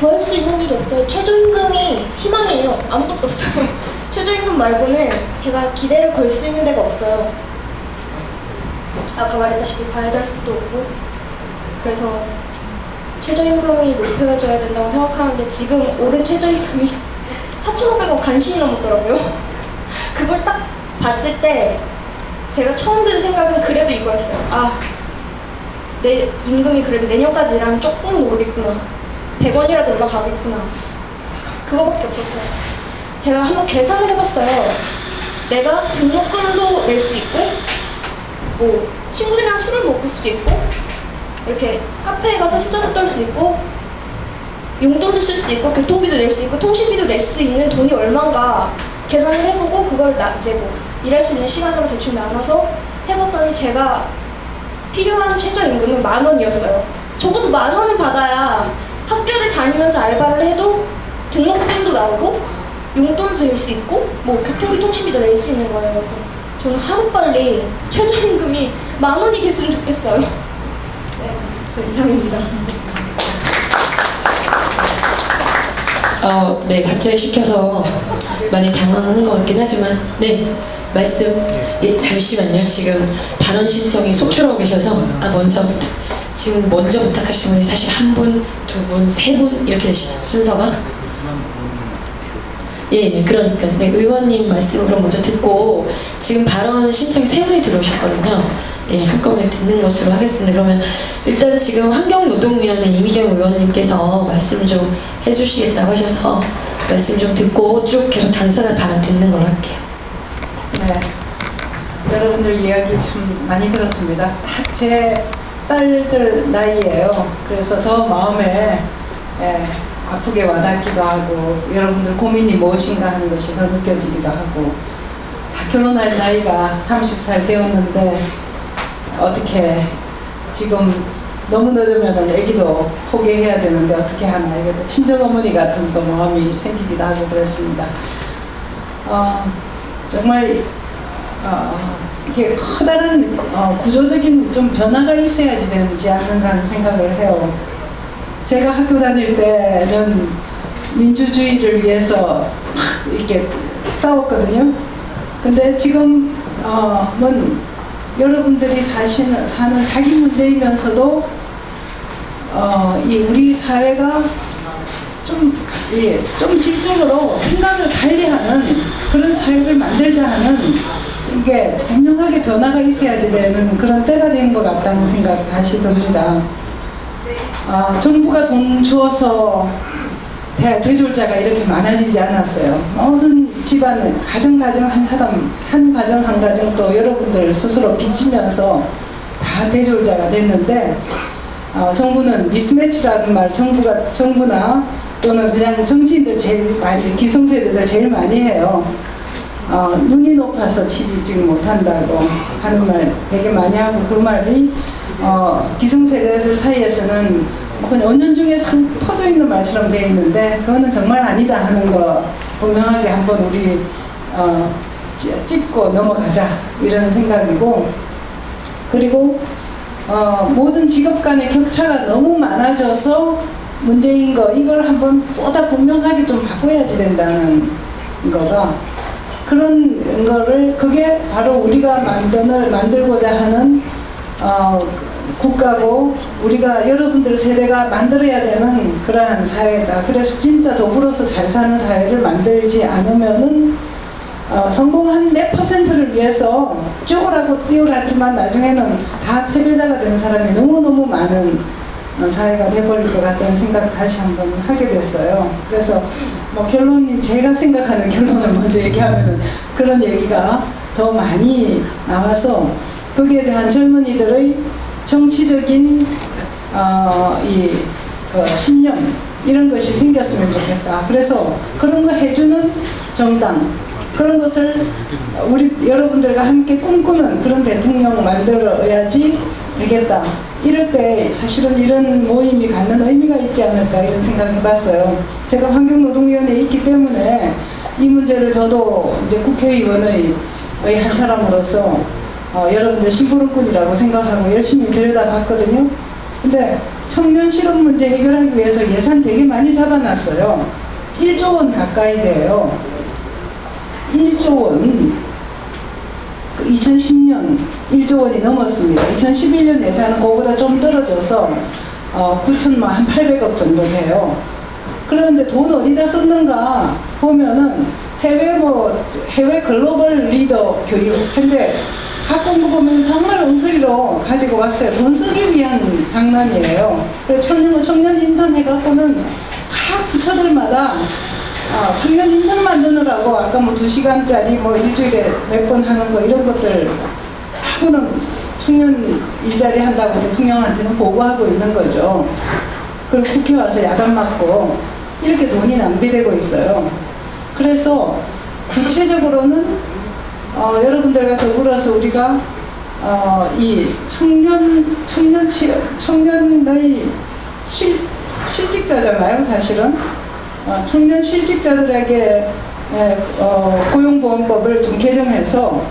구할 수 있는 일이 없어요. 최저임금이 희망이에요. 아무것도 없어요. 최저임금 말고는 제가 기대를 걸 수 있는 데가 없어요. 아까 말했다시피 과외도 할 수도 없고. 그래서 최저임금이 높여줘야 된다고 생각하는데 지금 오른 최저임금이 4,500원 간신히 넘었더라고요. 그걸 딱 봤을 때 제가 처음 든 생각은 그래도 이거였어요. 아, 내 임금이 그래도 내년까지 일하면 조금 오르겠구나. 100원이라도 올라가겠구나. 그거밖에 없었어요. 제가 한번 계산을 해봤어요. 내가 등록금도 낼 수 있고, 뭐 친구들이랑 술을 먹을 수도 있고, 이렇게 카페에 가서 수다도 떨 수 있고, 용돈도 쓸 수 있고, 교통비도 낼 수 있고, 통신비도 낼 수 있는 돈이 얼마인가 계산을 해보고, 그걸 이제 뭐 일할 수 있는 시간으로 대충 나눠서 해봤더니 제가 필요한 최저임금은 10,000원이었어요. 적어도 10,000원을 받아야 학교를 다니면서 알바를 해도 등록금도 나오고 용돈도 낼 수 있고 뭐 교통비 통신비도 낼 수 있는 거예요. 그래서 저는 하루빨리 최저임금이 10,000원이 됐으면 좋겠어요. 네, 그 이상입니다. 네, 갑자기 시켜서 많이 당황한 것 같긴 하지만 네, 말씀. 예, 잠시만요. 지금 발언 신청이 속출하고 계셔서 지금 먼저 부탁하신 분이 사실 1분, 2분, 3분 이렇게 되시죠, 순서가. 예, 그러니까 네, 의원님 말씀을 그럼 먼저 듣고 지금 발언 신청이 3분이 들어오셨거든요. 예, 한꺼번에 듣는 것으로 하겠습니다. 그러면 일단 지금 환경노동위원회 이미경 의원님께서 말씀 좀 해주시겠다고 하셔서 말씀 좀 듣고 쭉 계속 당사자 발언 듣는 걸로 할게요. 네, 여러분들 이야기 참 많이 들었습니다. 다 제 딸들 나이예요. 그래서 더 마음에 아프게 와닿기도 하고 여러분들 고민이 무엇인가 하는 것이 더 느껴지기도 하고 다 결혼할 나이가 30살 되었는데 어떻게 지금 너무 늦으면 애기도 포기해야 되는데 어떻게 하나 이게 또 친정어머니 같은 또 마음이 생기기도 하고 그랬습니다. 정말 이게 커다란 구조적인 좀 변화가 있어야지 되지 않는가 하는 생각을 해요. 제가 학교 다닐 때는 민주주의를 위해서 막 이렇게 싸웠거든요. 근데 지금은 여러분들이 사는 자기 문제이면서도 이 우리 사회가 좀 질적으로 생각을 달리하는 그런 사회를 만들자 하는 이게 분명하게 변화가 있어야지 되는 그런 때가 된 것 같다는 생각 다시 듭니다. 정부가 돈 주어서 대졸자가 이렇게 많아지지 않았어요. 모든 집안은 가정 한 사람, 한 가정 또 여러분들 스스로 빚지면서 다 대졸자가 됐는데 정부는 미스매치라는 말 정부나 또는 그냥 정치인들 제일 많이 기성세대들 제일 많이 해요. 눈이 높아서 취직 못한다고 하는 말 되게 많이 하고 그 말이 기성세대들 사이에서는 그냥 은연중에 퍼져 있는 말처럼 되어 있는데 그거는 정말 아니다 하는 거 분명하게 한번 우리 짚고 넘어가자 이런 생각이고 그리고 모든 직업 간의 격차가 너무 많아져서 문제인 거 이걸 한번 보다 분명하게 좀 바꿔야지 된다는 거가 그런 거를 그게 바로 우리가 만들고자 하는 국가고 우리가 여러분들 세대가 만들어야 되는 그러한 사회다. 그래서 진짜 더불어서 잘 사는 사회를 만들지 않으면은 성공한 몇 %를 위해서 쪼그라고 뛰어갔지만 나중에는 다 패배자가 된 사람이 너무너무 많은 사회가 돼버릴 것 같다는 생각 다시 한번 하게 됐어요. 그래서 뭐 결론이 제가 생각하는 결론을 먼저 얘기하면은 그런 얘기가 더 많이 나와서 거기에 대한 젊은이들의 정치적인 신념 이런 것이 생겼으면 좋겠다. 그래서 그런 거 해주는 정당 그런 것을 우리 여러분들과 함께 꿈꾸는 그런 대통령 만들어야지 되겠다. 이럴 때 사실은 이런 모임이 갖는 의미가 있지 않을까 이런 생각을 해봤어요. 제가 환경노동위원회에 있기 때문에 이 문제를 저도 이제 국회의원의 한 사람으로서 여러분들 심부름꾼이라고 생각하고 열심히 들여다봤거든요. 근데 청년 실업 문제 해결하기 위해서 예산 되게 많이 잡아놨어요. 1조 원 가까이 돼요. 1조 원. 2010년 1조 원이 넘었습니다. 2011년 예산은 그거보다 좀 떨어져서 9천만 한 800억 정도 돼요. 그런데 돈 어디다 썼는가 보면은 해외 글로벌 리더 교육. 근데 갖고 온 거 보면 정말 엉터리로 가지고 왔어요. 돈 쓰기 위한 장난이에요. 그래서 청년 인턴 해갖고는 각 부처들마다 청년 인턴 만드느라고 아까 뭐 2시간짜리 뭐 일주일에 몇 번 하는 거 이런 것들 하고는 청년 일자리 한다고 대통령한테는 보고하고 있는 거죠. 그리고 국회 와서 야단 맞고 이렇게 돈이 낭비되고 있어요. 그래서 구체적으로는 여러분들과 더불어서 우리가 이 청년의 실직자잖아요, 사실은. 청년 실직자들에게 고용보험법을 좀 개정해서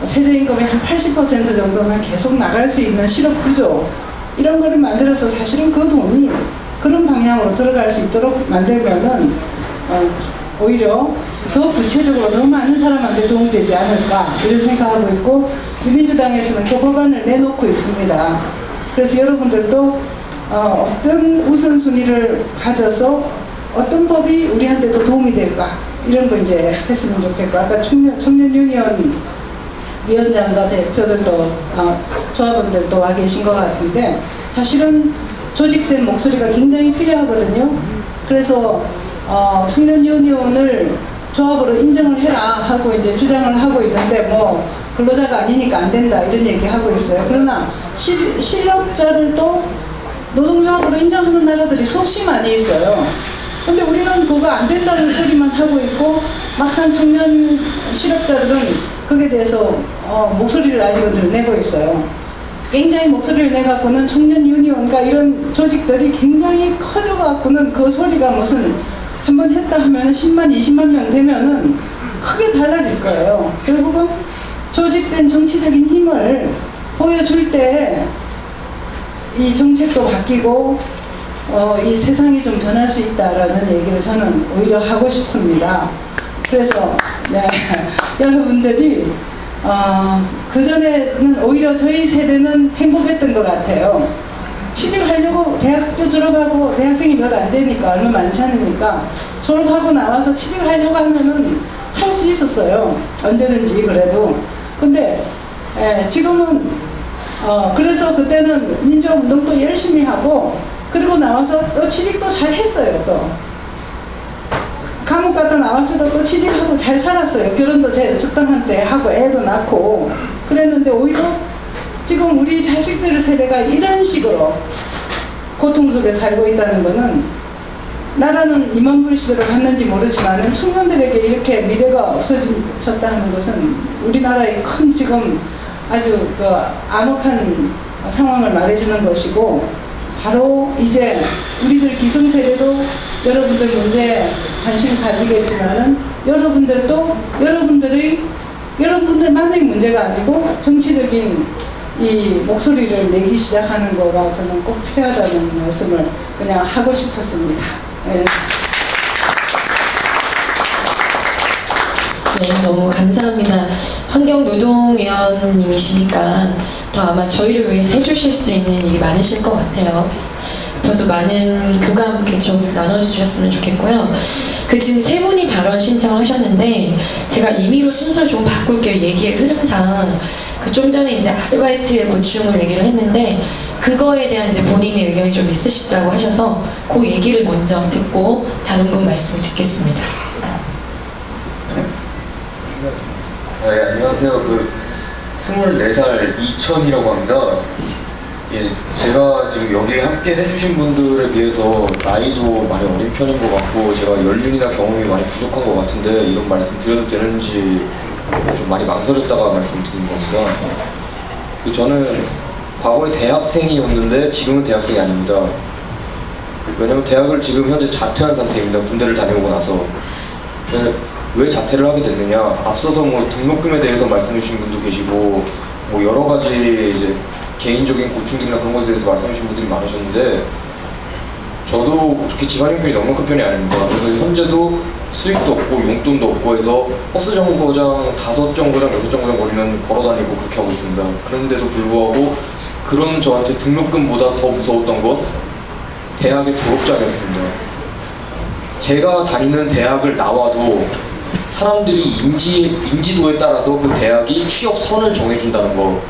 최저임금의 한 80% 정도만 계속 나갈 수 있는 실업구조 이런 거를 만들어서 사실은 그 돈이 그런 방향으로 들어갈 수 있도록 만들면은 오히려 더 구체적으로 더 많은 사람한테 도움되지 않을까 이런 생각하고 있고, 민주당에서는 그 법안을 내놓고 있습니다. 그래서 여러분들도 어떤 우선순위를 가져서 어떤 법이 우리한테 더 도움이 될까 이런 거 이제 했으면 좋겠고, 아까 청년 유니언 위원장과 대표들도 조합원들도 와 계신 것 같은데 사실은 조직된 목소리가 굉장히 필요하거든요. 그래서 청년 유니온을 조합으로 인정을 해라 하고 이제 주장을 하고 있는데 뭐 근로자가 아니니까 안 된다 이런 얘기 하고 있어요. 그러나 실업자들도 노동조합으로 인정하는 나라들이 수없이 많이 있어요. 근데 우리는 그거 안 된다는 소리만 하고 있고 막상 청년 실업자들은 그에 대해서 목소리를 아직은 늘 내고 있어요. 굉장히 목소리를 내갖고는 청년 유니온과 이런 조직들이 굉장히 커져갖고는 그 소리가 무슨 한번 했다 하면 10만, 20만 명 되면은 크게 달라질 거예요. 결국은 조직된 정치적인 힘을 보여줄 때 이 정책도 바뀌고 이 세상이 좀 변할 수 있다라는 얘기를 저는 오히려 하고 싶습니다. 그래서 네, 여러분들이 그전에는 오히려 저희 세대는 행복했던 것 같아요. 취직하려고 대학도 졸업하고 대학생이 몇 안 되니까 얼마 많지 않으니까 졸업하고 나와서 취직하려고 하면은 할 수 있었어요. 언제든지 그래도. 근데 지금은 그래서 그때는 민주화운동도 열심히 하고 그리고 나와서 또 취직도 잘 했어요. 또 감옥 갔다 나와서도 또 취직하고 잘 살았어요. 결혼도 제 적당한 때 하고 애도 낳고 그랬는데 오히려 지금 우리 자식들 세대가 이런 식으로 고통 속에 살고 있다는 거는 나라는 이만불씨대로 갔는지 모르지만 청년들에게 이렇게 미래가 없어졌다는 것은 우리나라의 큰 지금 아주 그 암흑한 상황을 말해주는 것이고, 바로 이제 우리들 기성세대도 여러분들 문제에 관심 가지겠지만은 여러분들도 여러분들만의 문제가 아니고 정치적인 이 목소리를 내기 시작하는 거가 저는 꼭 필요하다는 말씀을 그냥 하고 싶었습니다. 네. 네, 너무 감사합니다. 환경노동위원님이시니까 더 아마 저희를 위해서 해주실 수 있는 일이 많으실 것 같아요. 저도 많은 교감 이렇게 좀 나눠주셨으면 좋겠고요. 지금 세 분이 발언 신청을 하셨는데 제가 임의로 순서를 좀 바꿀게요. 얘기의 흐름상. 좀 전에 이제 아르바이트의 고충을 얘기를 했는데 그거에 대한 이제 본인의 의견이 좀 있으시다고 하셔서 그 얘기를 먼저 듣고 다른 분 말씀을 듣겠습니다. 네, 안녕하세요. 24살 이천이라고 합니다. 예, 제가 지금 여기에 함께 해주신 분들에 비해서 나이도 많이 어린 편인 것 같고 제가 연륜이나 경험이 많이 부족한 것 같은데 이런 말씀 드려도 되는지 좀 많이 망설였다가 말씀드린 겁니다. 저는 과거에 대학생이었는데 지금은 대학생이 아닙니다. 왜냐면 대학을 지금 현재 자퇴한 상태입니다. 군대를 다녀오고 나서. 왜 자퇴를 하게 됐느냐, 앞서서 뭐 등록금에 대해서 말씀해 주신 분도 계시고 뭐 여러 가지 이제 개인적인 고충들이나 그런 것에 대해서 말씀해 주신 분들이 많으셨는데 저도 그렇게 집안 형편이 너무 큰 편이 아닙니다. 그래서 현재도 수익도 없고 용돈도 없고 해서 버스 정거장 5정거장, 6정거장 거리는 걸어다니고 그렇게 하고 있습니다. 그런데도 불구하고 그런 저한테 등록금보다 더 무서웠던 건 대학의 졸업장이었습니다. 제가 다니는 대학을 나와도 사람들이 인지도에 따라서 그 대학이 취업선을 정해준다는 거,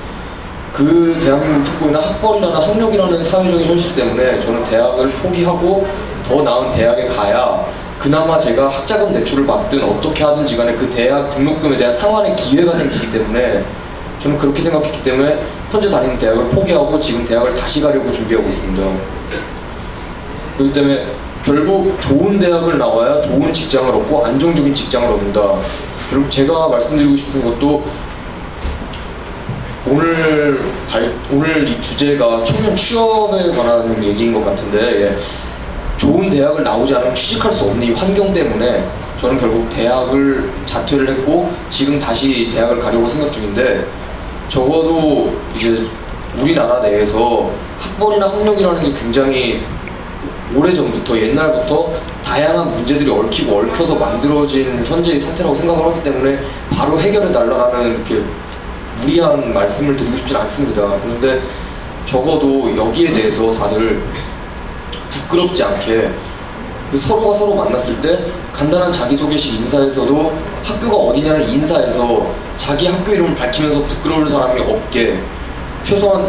그 대한민국 듣고 있는 학벌이나 학력이라는 사회적인 현실 때문에 저는 대학을 포기하고 더 나은 대학에 가야 그나마 제가 학자금 대출을 받든 어떻게 하든지 간에 그 대학 등록금에 대한 상환의 기회가 생기기 때문에 저는 그렇게 생각했기 때문에 현재 다니는 대학을 포기하고 지금 대학을 다시 가려고 준비하고 있습니다. 그렇기 때문에 결국 좋은 대학을 나와야 좋은 직장을 얻고 안정적인 직장을 얻는다. 결국 제가 말씀드리고 싶은 것도 오늘 이 주제가 청년 취업에 관한 얘기인 것 같은데, 예. 좋은 대학을 나오지 않으면 취직할 수 없는 이 환경 때문에 저는 결국 대학을 자퇴를 했고 지금 다시 대학을 가려고 생각 중인데, 적어도 이제 우리나라 내에서 학벌이나 학력이라는 게 굉장히 오래전부터 옛날부터 다양한 문제들이 얽히고 얽혀서 만들어진 현재의 상태라고 생각을 하기 때문에 바로 해결해 달라는 이렇게 무리한 말씀을 드리고 싶진 않습니다. 그런데 적어도 여기에 대해서 다들 부끄럽지 않게 서로가 서로 만났을 때 간단한 자기소개식 인사에서도 학교가 어디냐는 인사에서 자기 학교 이름을 밝히면서 부끄러울 사람이 없게, 최소한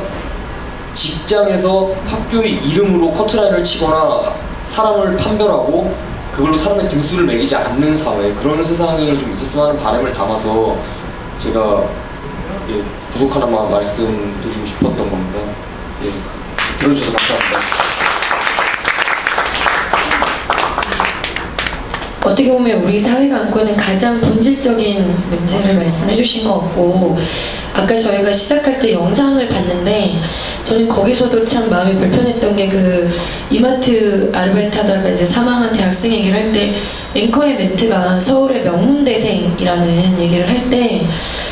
직장에서 학교의 이름으로 커트라인을 치거나 사람을 판별하고 그걸로 사람의 등수를 매기지 않는 사회, 그런 세상이 좀 있었으면 하는 바람을 담아서 제가 부족하나마 말씀드리고 싶었던 겁니다. 예, 들어주셔서 감사합니다. 어떻게 보면 우리 사회가 안고 있는 가장 본질적인 문제를 말씀해 주신 것 같고, 아까 저희가 시작할 때 영상을 봤는데 저는 거기서도 참 마음이 불편했던 게, 그 이마트 아르바이트 하다가 이제 사망한 대학생 얘기를 할 때 앵커의 멘트가 서울의 명문대생이라는 얘기를 할 때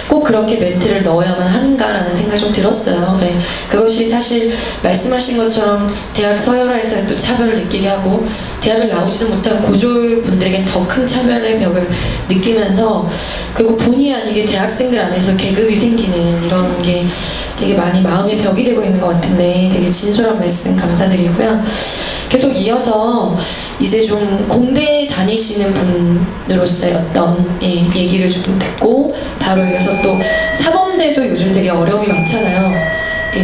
꼭 그렇게 멘트를 넣어야만 하는가라는 생각이 좀 들었어요. 네. 그것이 사실 말씀하신 것처럼 대학 서열화에서 또 차별을 느끼게 하고, 대학을 나오지도 못한 고졸분들에겐 더 큰 차별의 벽을 느끼면서 그리고 본의 아니게 대학생들 안에서 계급이 생기는 이런 게 되게 많이 마음의 벽이 되고 있는 것 같은데, 되게 진솔한 말씀 감사드리고요. 계속 이어서 이제 좀 공대에 다니시는 분으로서의 어떤 얘기를 좀 듣고, 바로 이어서 또 사범대도 요즘 되게 어려움이 많잖아요.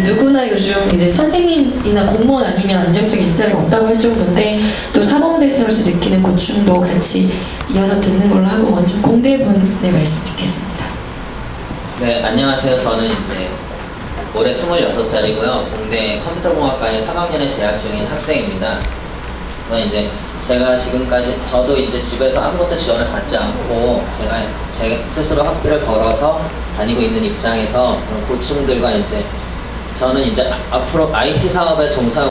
누구나 요즘 이제 선생님이나 공무원 아니면 안정적인 일자리가 없다고 할 정도인데, 또 사범대생으로서 느끼는 고충도 같이 이어서 듣는 걸로 하고, 먼저 공대분의 말씀 듣겠습니다. 네, 안녕하세요. 저는 이제 올해 26살이고요. 공대 컴퓨터공학과에 3학년에 재학 중인 학생입니다. 이제 제가 지금까지, 저도 이제 집에서 아무것도 지원을 받지 않고 제가 스스로 학비를 걸어서 다니고 있는 입장에서 그런 고충들과, 이제 저는 이제 앞으로 IT 사업에 종사하고